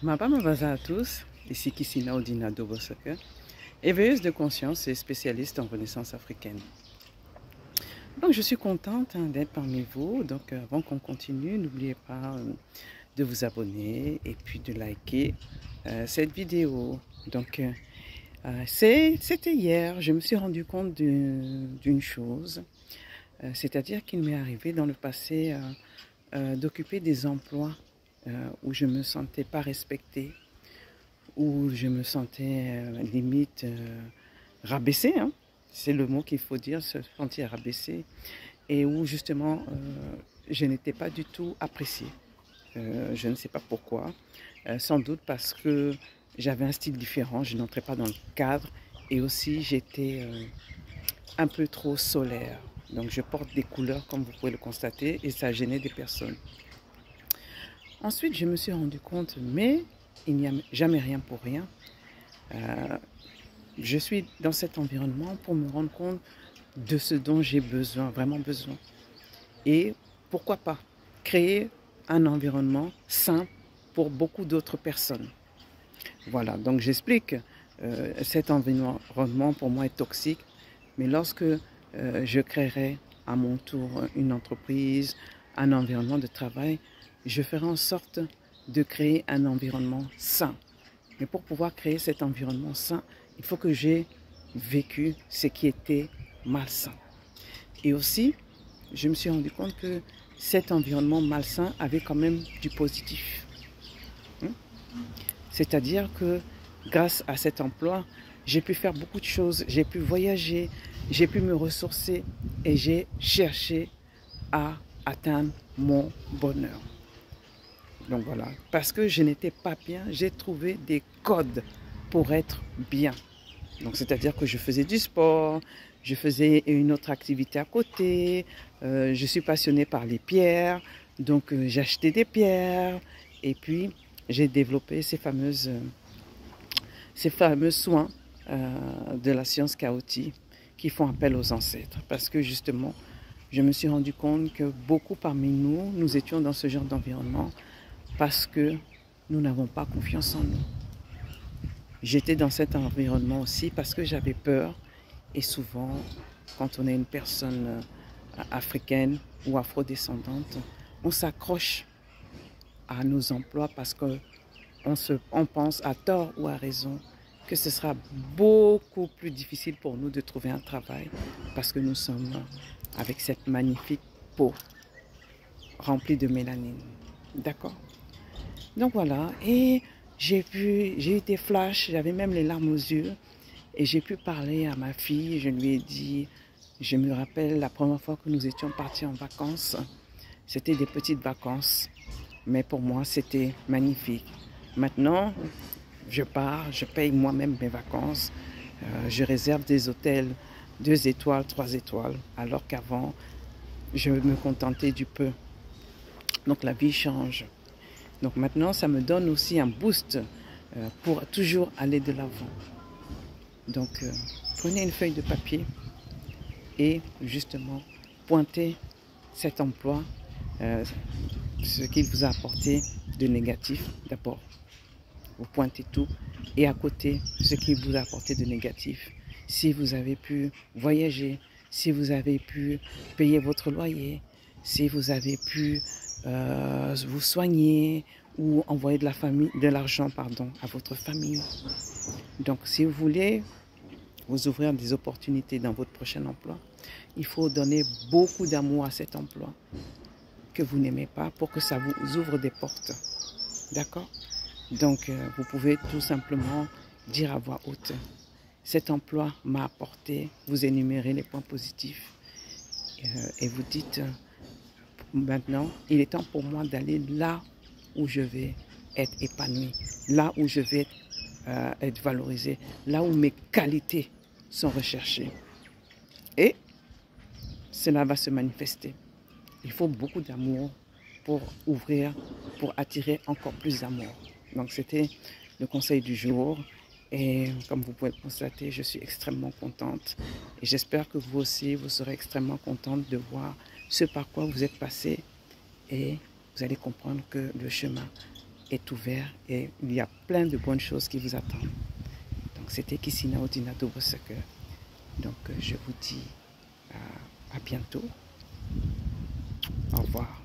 Mapama Baza à tous, ici Kissina Odina Dobosaka, éveilleuse de conscience et spécialiste en renaissance africaine. Donc je suis contente d'être parmi vous. Donc avant qu'on continue, n'oubliez pas de vous abonner et puis de liker cette vidéo. Donc c'était hier, je me suis rendu compte d'une chose, c'est-à-dire qu'il m'est arrivé dans le passé d'occuper des emplois où je ne me sentais pas respectée, où je me sentais limite rabaissée, hein. C'est le mot qu'il faut dire, se sentir rabaissée, et où justement je n'étais pas du tout appréciée. Je ne sais pas pourquoi, sans doute parce que j'avais un style différent, je n'entrais pas dans le cadre, et aussi j'étais un peu trop solaire. Donc je porte des couleurs comme vous pouvez le constater, et ça gênait des personnes. Ensuite, je me suis rendu compte, mais il n'y a jamais rien pour rien. Je suis dans cet environnement pour me rendre compte de ce dont j'ai besoin, vraiment besoin. Et pourquoi pas créer un environnement sain pour beaucoup d'autres personnes. Voilà, donc j'explique, cet environnement pour moi est toxique, mais lorsque je créerai à mon tour une entreprise, un environnement de travail, je ferai en sorte de créer un environnement sain. Mais pour pouvoir créer cet environnement sain, il faut que j'ai vécu ce qui était malsain. Et aussi, je me suis rendu compte que cet environnement malsain avait quand même du positif. C'est-à-dire que grâce à cet emploi, j'ai pu faire beaucoup de choses, j'ai pu voyager, j'ai pu me ressourcer et j'ai cherché à atteindre mon bonheur. Donc voilà, parce que je n'étais pas bien, j'ai trouvé des codes pour être bien. Donc c'est-à-dire que je faisais du sport, je faisais une autre activité à côté, je suis passionnée par les pierres, donc j'achetais des pierres et puis j'ai développé ces fameux soins de la science chaotique qui font appel aux ancêtres. Parce que justement, je me suis rendu compte que beaucoup parmi nous, nous étions dans ce genre d'environnement parce que nous n'avons pas confiance en nous. J'étais dans cet environnement aussi parce que j'avais peur. Et souvent, quand on est une personne africaine ou afrodescendante, on s'accroche à nos emplois parce qu'on pense à tort ou à raison que ce sera beaucoup plus difficile pour nous de trouver un travail parce que nous sommes avec cette magnifique peau remplie de mélanine. D'accord? Donc voilà, et j'ai eu des flashs, j'avais même les larmes aux yeux, et j'ai pu parler à ma fille, je lui ai dit, je me rappelle la première fois que nous étions partis en vacances, c'était des petites vacances, mais pour moi c'était magnifique. Maintenant, je pars, je paye moi-même mes vacances, je réserve des hôtels 2 étoiles, 3 étoiles, alors qu'avant, je me contentais du peu. Donc la vie change. Donc maintenant, ça me donne aussi un boost pour toujours aller de l'avant. Donc, prenez une feuille de papier et justement, pointez cet emploi, ce qu'il vous a apporté de négatif d'abord. Vous pointez tout et à côté, ce qu'il vous a apporté de négatif. Si vous avez pu voyager, si vous avez pu payer votre loyer, si vous avez pu vous soigner ou envoyer de l'argent à votre famille. Donc si vous voulez vous ouvrir des opportunités dans votre prochain emploi, il faut donner beaucoup d'amour à cet emploi que vous n'aimez pas pour que ça vous ouvre des portes. D'accord? Donc vous pouvez tout simplement dire à voix haute, cet emploi m'a apporté, vous énumérez les points positifs et vous dites, maintenant, il est temps pour moi d'aller là où je vais être épanoui, là où je vais être valorisé, là où mes qualités sont recherchées. Et cela va se manifester. Il faut beaucoup d'amour pour ouvrir, pour attirer encore plus d'amour. Donc c'était le conseil du jour. Et comme vous pouvez le constater, je suis extrêmement contente. Et j'espère que vous aussi, vous serez extrêmement contente de voir ce par quoi vous êtes passé. Et vous allez comprendre que le chemin est ouvert et il y a plein de bonnes choses qui vous attendent. Donc c'était Kissina Odina Doboseke. Donc je vous dis à bientôt. Au revoir.